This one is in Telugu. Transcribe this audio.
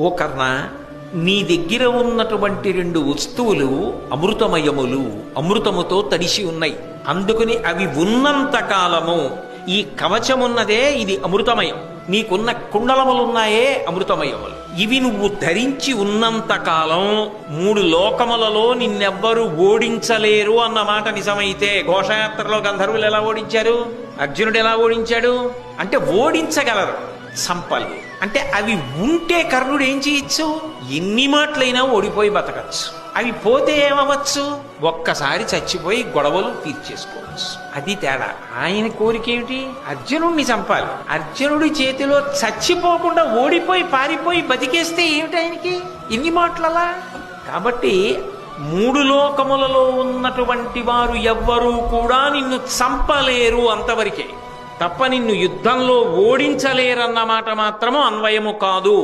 ఓ కర్ణ, నీ దగ్గర ఉన్నటువంటి రెండు వస్తువులు అమృతమయములు, అమృతముతో తడిసి ఉన్నాయి. అందుకని అవి ఉన్నంత కాలము ఈ కవచమున్నదే ఇది అమృతమయం. నీకున్న కుండలములున్నాయే అమృతమయములు. ఇవి నువ్వు ధరించి ఉన్నంత కాలం 3 లోకములలో నిన్నెవ్వరూ ఓడించలేరు అన్నమాట నిజమైతే, ఘోషయాత్రలో గంధర్వులు ఎలా ఓడించారు, అర్జునుడు ఎలా ఓడించాడు అంటే ఓడించగలరు, సంపలు అంటే అవి ఉంటే కర్ణుడు ఏం చేయొచ్చు, ఎన్ని మాటలైనా ఓడిపోయి బతకచ్చు. అవి పోతే ఏమవచ్చు, ఒక్కసారి చచ్చిపోయి గొడవలు తీర్చేసుకోవచ్చు. అది తేడా. ఆయన కోరిక ఏమిటి, అర్జునుడిని చంపాలి. అర్జునుడి చేతిలో చచ్చిపోకుండా ఓడిపోయి పారిపోయి బతికేస్తే ఏమిటి ఆయనకి, ఎన్ని మాటలలా. కాబట్టి 3 లోకములలో ఉన్నటువంటి వారు ఎవ్వరూ కూడా నిన్ను చంపలేరు అంతవరకే తప్ప నిన్ను యుద్ధంలో ఓడించలేరన్న మాట మాత్రము అన్వయము కాదు.